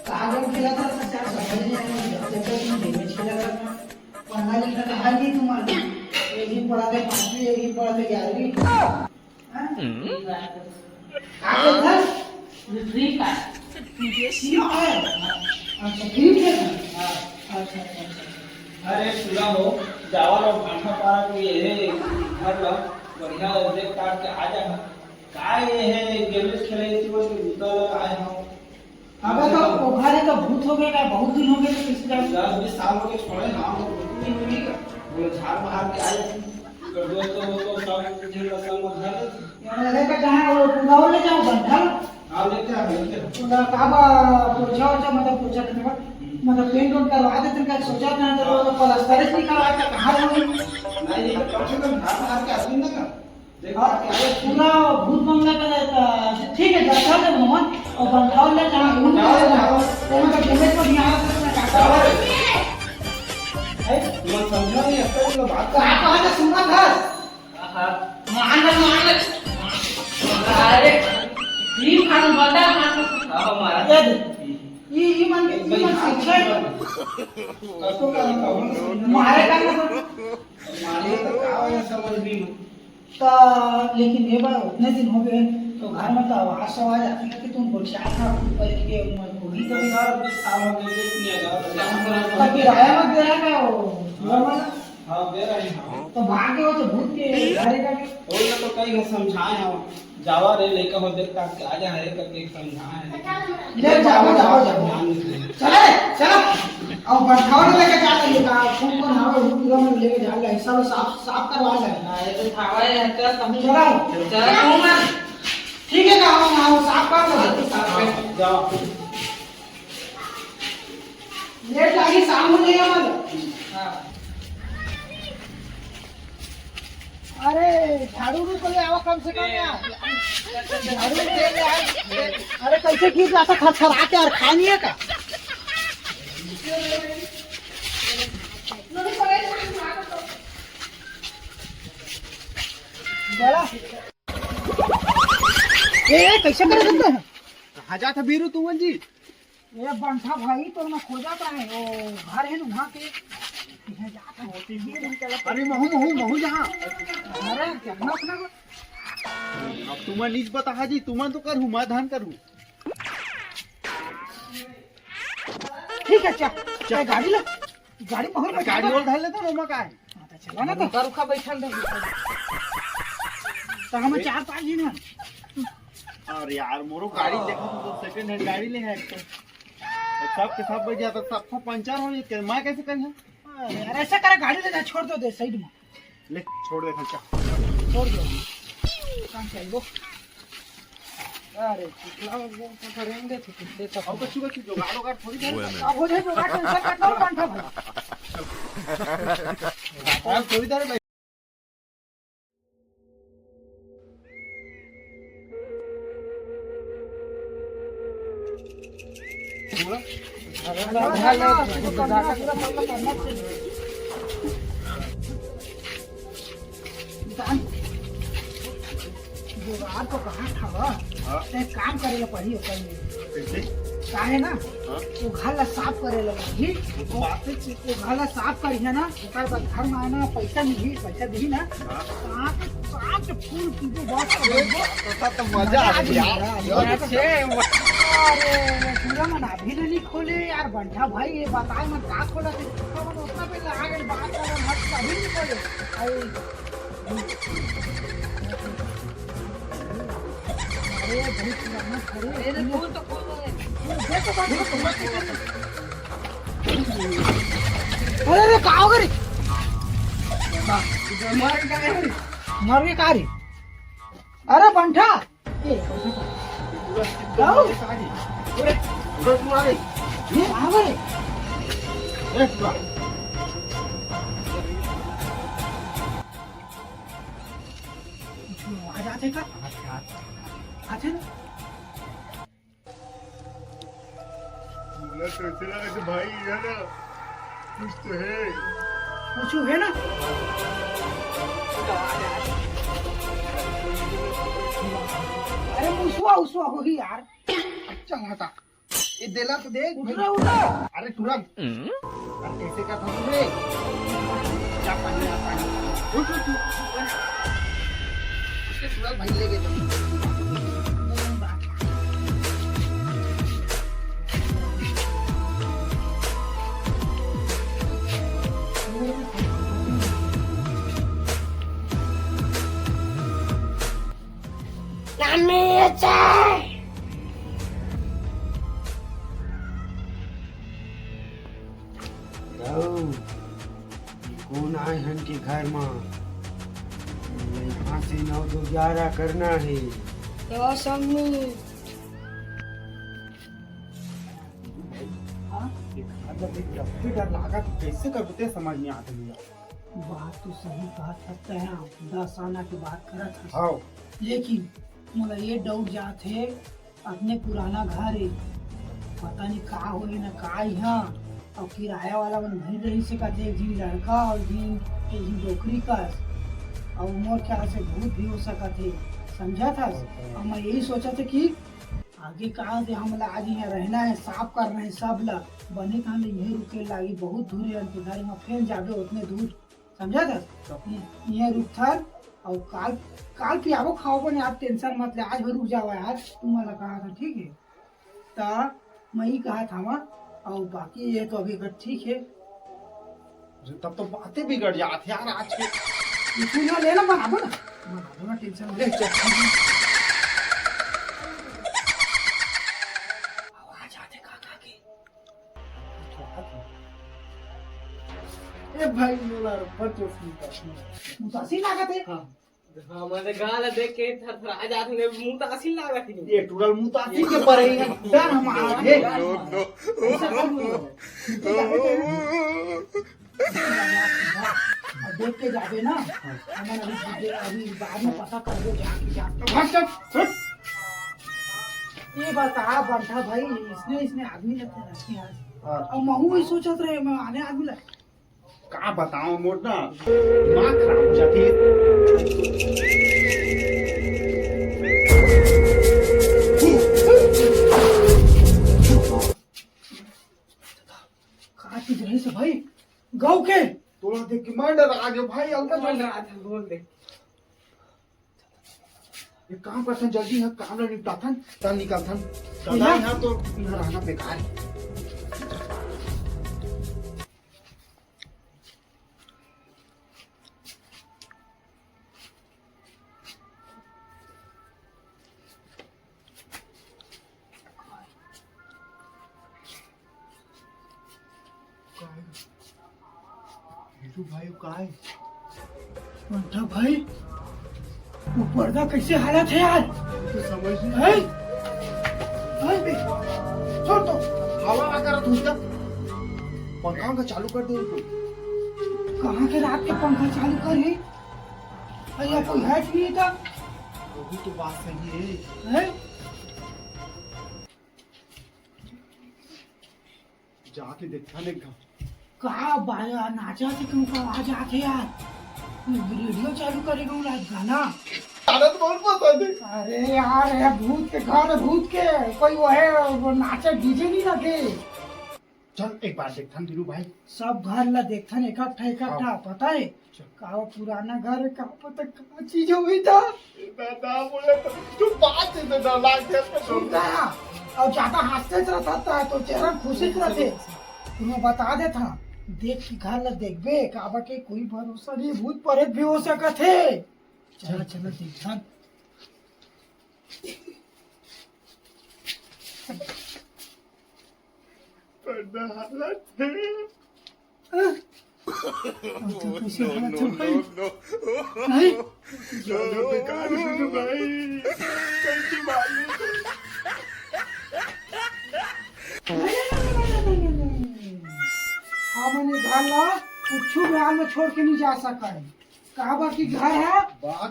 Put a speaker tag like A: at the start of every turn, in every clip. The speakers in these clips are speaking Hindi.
A: कागज केला तर त्या सगळ्यांनी पढ़ा लिखा तो है नहीं तुम्हारे एक ही पढ़ा थे 5वीं एक ही पढ़ा थे 11वीं कागज था
B: फ्री का
A: सीमा है अच्छा ठीक है अच्छा
C: अरे सुना हो जावा लोग भाषा पारा को ये है घर ला बढ़िया देख काट के आ जा काय ये है गेम खेले थी वो निकल आए हम
A: अबे तो उघारे का भूत हो गया बहुत दिन हो गए तो किस जान
C: 10-20 साल हो गए छोड़े हम लोग नहीं हुई का वो झाड़ बाहर के आए कर दो तो सब झेल संग घर
A: ये का जहां वो पुलाव ले जाओ बंधल
C: हां लेते हैं
A: पुला काबा पूछा मतलब पूछा मतलब पेंट उन करवा देते का सोचा ना तो प्लास्टर ही करवा के कहां होगी
C: नहीं कम से कम झाड़ बाहर के आदमी ना देखा के आए
A: पूरा भूत बंगला का ठीक है जाता है मोहन और बंधाव ले जहां यूं तो उनका डेमेज को नहीं आ सकता
C: है तुम समझो नहीं अब तो बात
A: का कहां से सुना था
B: हां मान अरे फ्री खान बता हां हमारा
A: ये मन शिक्षा
C: कसो का
A: मारे का
C: मारे तो का समझ भी
A: तो लेकिन ये बार उतने दिन हो गए तो घर में तो आवाज आवाज आती है कि तुम बोलचा था पर के होगी तो भी
C: यार 20 साल हो गए देख नहीं आएगा
A: तब किराया मत दे रहा क्या वो पूरा वाला
C: हां दे रहे हैं
A: तो भाग के वो तो भूत के घरे का के
C: और ना तो कई समझाए हम जावा रे लेकर हो देख काट के आ जा है करके समझाए
A: ले जाओ चले चलो और बैठाओ लेके जा रही का कौन हावे पूरा में लेके जा ले सब साफ करवा ले
B: ये तो थावा है तो समझ
A: चलो
B: चलो मत
A: ठीक है ना हम साफ कर लो
C: जाओ
A: लेट लगी शाम हो जाएगा मत
B: हां
A: अरे झाड़ू भी को ले आओ कम से कम यार झाड़ू ले ले आए अरे कैसे गिर जाता खरखरा के और खानी है का बड़ा ये कैसे कर सकते हैं
C: कहां जाता बीरू तुम जी
A: ये बंठा भाई तो ना खोजा था है वो घर है ना वहां के जाता होती है
C: अरे महू जहां
A: अरे क्या अपना
C: अब तुम नीच बता हाजी तुम तो करू मैं धान करू
A: ठीक है चल गाड़ी लो गाड़ी मोहर में
C: गाड़ी और ढाल ले तो रोमा का है
A: चला ना तो
B: रुका बैठल दे
A: तो हमें 4-5 दिन है
C: और यार मोरो गाड़ी देखो तो सेकंड हैंड गाड़ी ले है एक तो सब के सब बज जाता सब पंचर हो जाते मैं कैसे करूं
A: यार ऐसा करे गाड़ी ले जा छोड़ दो दे साइड में
C: ले छोड़ दे खर्चा
A: छोड़ दो काम चल वो अरे कितना वो करेंगे तो तो
C: अब कुछ जो गाड़ो गाड़ थोड़ी देर
A: अब हो जाए तो टेंशन करना हो बंठा भाई
C: अब थोड़ी देर
A: जुगाड़ तो कहाँ था वह एक काम करेला पड़ी होता है काहे ना वो घर साफ करेला ही वो घर साफ करिए ना ओकर बाद घर में आना पैसा मिली पैसा दी ना पांच फूल पीछे बहुत
C: तो मजा आ गया
A: अरे पूरा मन अभी नहीं खोले यार बंठा भाई ये बताए मन का खोला थे मन उतना पे आ गए बात कर मत अभी नहीं खोले अरे बहुत पुराना खड़े
B: मेरे फूल तो खोल दे
A: देखो अरे का हो गई मर गए का रे अरे बंठा जाओ
C: पूरे पूरा रे
A: ये आवे
C: एक बार
A: आ जाते का आते ना
C: मुला तो चला कि भाई है ना कुछ तो है
A: कुछ है ना अरे मुसवा उसवा होगी यार चल हटा
D: ये देला तो देख
A: उठ रहा उठ रहा
D: अरे तुरंत अरे कैसे का था रे क्या पानी उठ उठ उसके तुरंत भाई ले गए
E: कौन आए हन के घर में यहाँ से 9 to 11 करना है।
D: डर लगा कैसे करते समझ नहीं आता मुझे
A: बात तो सही बात करते हैं 10 आना की बात करत है
D: हाँ
A: लेकिन मोला ये डाउट जात है अपने पुराना घर है पता नहीं का होई ना का यहाँ और किराया वाला मन भर रही से का एक दिन लड़का और एक दिन डोकरी का और उम्र ख्याल से भूत भी हो सका थे समझा था और मैं यही सोचा था कि आगे कहा थे हम आज यहाँ रहना है साफ करना है सब ला बने तो हमें यही रुके लागी बहुत दूर है घर में फिर जाबे उतने दूर समझा था यह रुक था और काल काल पियाबो खाओ बने आप टेंशन मत ले आज भी रुक जाओ यार तुम वाला कहा था ठीक है ता मैं ही कहा था वहाँ और बाकी ये तो अभी ठीक है
D: तब तो बातें बिगड़ जाती यार आज के
A: इतना लेना बना दो ना टेंशन ले आवाज आते काका के
D: ए भाई मोला बच्चों की
A: मुतासी लागत है
D: हां
B: हमारे गाल देख के थरथरा जात ने मुंह तासी लागत है
D: ये टूरल मुतासी के पर है डर हम आगे
A: देख के जाबे ना हमारे अभी बाद में पता कर दो जाके ये बता बंठा भाई इसने आदमी लगते रखे यार और महू ही सोचत रहे मैं आने आदमी लग
D: का बताऊं मोट ना दिमाग खराब हो जाती है
A: कहा चीज रही से भाई गाँव के
D: तोड़ा देख के मैं डर आ गया भाई अलका
B: बोल रहा था बोल दे
D: ये काम करथन जल्दी है काम ला निपटाथन तब निकलथन दादा यहाँ तो यहाँ रहना बेकार है भाई का है
A: बंठा भाई वो पर्दा कैसे हालत है यार
D: तो समझ नहीं
A: है छोड़ दो
D: हवा आकर तू क्या पंखा का चालू कर दे उनको
A: कहाँ के रात के पंखा चालू कर ही भैया कोई है कि नहीं था
D: वो भी तो बात सही है जाके देखा नहीं
A: कहा बाया नाचा थे क्यों का आवाज आते यार रेडियो चालू करेगा वो गाना
D: आनंद बहुत पसंद है
A: अरे यार है भूत के घर है भूत के कोई वो है वो नाचे डीजे नहीं लगे
D: चल एक बार देखता बीरू भाई
A: सब घर ला देखथन इकट्ठा इकट्ठा पता है का पुराना घर है का पता क्या चीज हुई था
D: दादा बोले तू बात है दादा लाग के
A: सुनता और ज्यादा हंसते रहता है तो चेहरा खुशी रहते तुम्हें बता देता देख के घर ला देखबे काबा के कोई भरोसा नहीं भूत प्रेत भी हो सकत है चलो चलो देखा
D: पर्दा हालत है
A: कैसे हालत है भाई नहीं
D: चलो बेकार बीरू भाई कैसी बात
A: हमने घर ला कुछ भी हाल में छोड़ के नहीं जा सका है कहा कि घर है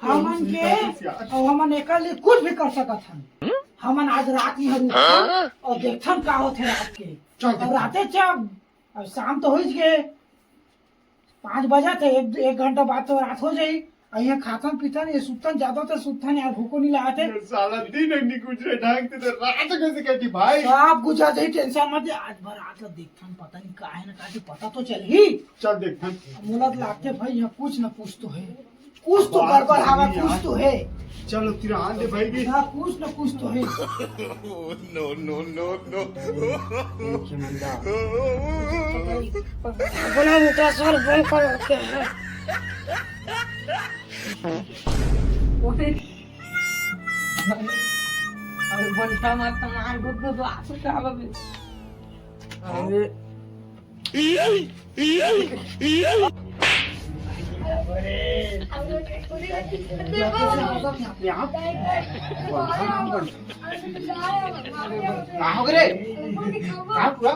A: हमन के और हमन एक लिए कुछ भी कर सकत हन हमन आज रात में हरू और देखथन का होते रात के और राते जब अब शाम तो हो गए 5 बजा थे एक घंटा बाद तो रात हो जाई અહીંયા ખાતન પીતા ને સુતન જાતો તો સુતન यार भूको नहीं लगाते
D: साला दिन नहीं गुजरे ढंग से तो रात कैसे कटी भाई
A: सब गुजर जाए टेंशन मत ले, आज भर रात देखथन पता नहीं का है ना का पता तो चल ही
D: चल देख
A: मुलत लागते भाई यहाँ कुछ न कुछ तो है, कुछ तो गड़बड़ हवा कुछ तो है।
D: चलो तेरा हाथ दे भाई की
A: हाँ कुछ न कुछ तो है।
E: देखिए मंदा
A: बोला मुका सर बंद कर के है
B: और बनता मत मार गुड तो आसु का बे अरे
D: हो गए कहाँ पूरा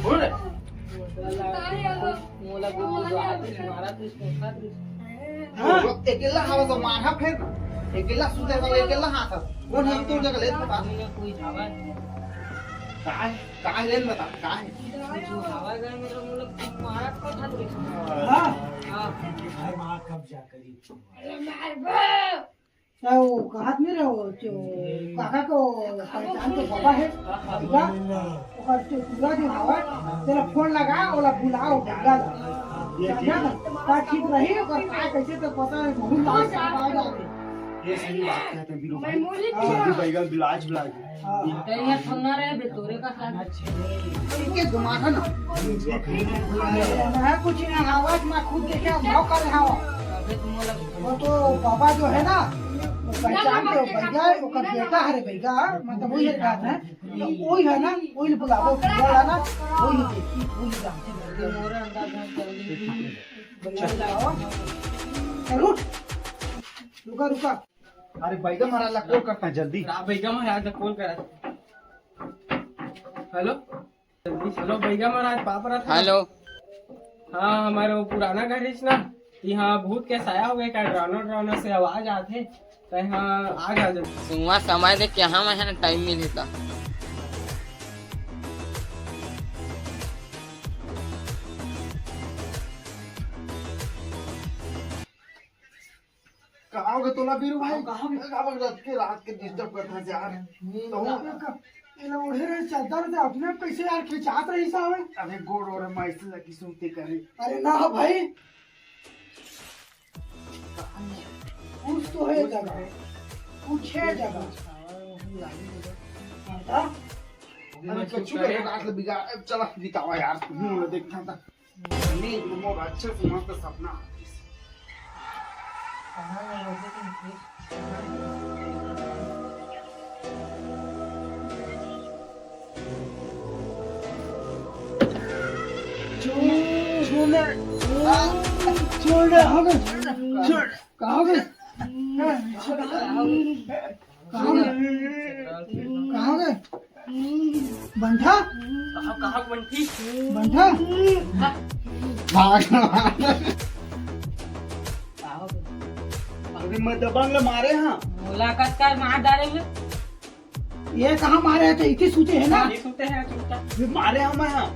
D: बोल
B: मोला गुड तो आसु मारा तो इसको
D: अकेला हवा से मारा फिर अकेला सुते वाला अकेला हाथ कौन हम तो जगह ले बता
B: कोई हवा
D: कहाँ ले बता कहाँ
B: जो हवा गए मेरा मोला मारा को था तो
A: हाँ
B: हां
E: घर में कब्जा करी
A: क्या वो कहा में रहो जो काका को पहचान तो बाबा है बाबा और जो पूरा जो हवा तेरा फोन लगा ओला बुलाओ गंगा का ठीक रही और का कैसे तो पता है बहुत लाग जाएगा।
D: ये सही बात कहते हैं बीरू भाई जल्दी बैगन बिलाज बिला
B: तेरे यहाँ ठंडा रहे बे तोरे का साथ
D: इनके दिमाग ना
A: मैं कुछ नहीं आवाज मैं खुद देखे भाव कर रहा हूँ।
B: अबे तुम मोला
A: वो तो बाबा जो है ना वो पहचान के भैया उसका बेटा है रे भैया मतलब वही बात है तो वही है ना वही बुलाओ बोला ना वही देखी वही जानते
B: मोरा अंदाज में कर
A: हैं। रुक रुका रुका
D: अरे बैगन हमारा ला कॉल करता है जल्दी
B: बैगम महाराज ने कॉल करा हेलो जल्दी चलो बैगम महाराज पापरा था हेलो हाँ हमारे वो पुराना घर है ना यहाँ भूत के साया हो गए क्या ड्राउनर से आवाज आते तो यहाँ आ जा जल्दी
F: सुनवा समय देख के हम है ना टाइम मिले था
D: कहाँ हो गए तोला बीरू भाई कहाँ रात के डिस्टर्ब करता है यार
A: ये ओढ़े रहे चादर से अपने आप कैसे यार खिंचात रही साहब।
D: अबे गोड़ और माइस लगी सुनते करे
A: अरे ना भाई कुछ तो है जगह कुछ है जगह बता
D: अरे कच्चू का रात ले बिगा चला बितावा यार मुंह में देखता था नहीं मोर अच्छा से मस्त सपना
A: छोड़ हो गए छोड़ कहाँ हो गए कहाँ गए बंठा
B: कहाँ बंटी
A: बंठा
D: अरे मैं दबंग ले मारे हाँ
B: मुलाकात कर मार डाले हुए
A: ये कहाँ मारे थे इतने सूते है ना
B: ये सुनते हैं चुपचाप
D: ये मारे हम हाँ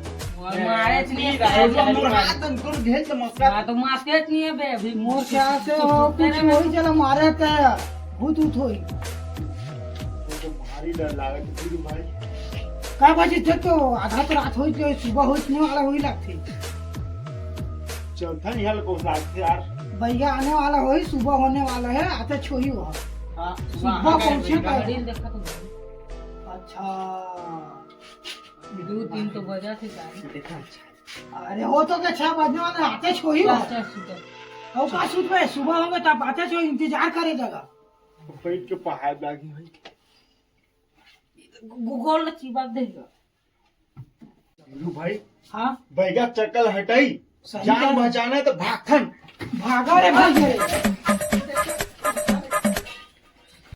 B: और मारे नहीं
D: मोर हाथ अंकुर घेर के मस्का
B: हाँ तो मास्के नहीं है बे अभी
A: मोर क्या से हो कुछ वही चला मारे थे भूत उठ होई
D: तो भारी डर लागे बीरू भाई
A: का बजे थे तो आधा तो रात होई तो सुबह होई नहीं वाला होई लगती
D: चौथा निहल को लागते यार
A: भैया आने वाला होई सुबह होने वाला है आते छोही हो।
D: हाँ
A: सुबह पहुंचे
B: गाड़ी देखा तो
A: अच्छा
B: 2-3 तो बजा थे गाड़ी
D: देखा अच्छा
A: अरे हो तो क्या 6 बजने वाले आते छोही हो
B: अच्छा सुतर
A: और का सूत में सुबह होंगे तब आते छो इंतजार करे जगह
D: बैठ के पहाड़ लागी भाई
B: गूगल चिपक देगा
D: बीरू भाई
A: हाँ
D: बैगा चक्कर हटाई
A: सही
D: जान
A: कह रहे।
D: बचाना है तो भागथन
A: भागा रे भाई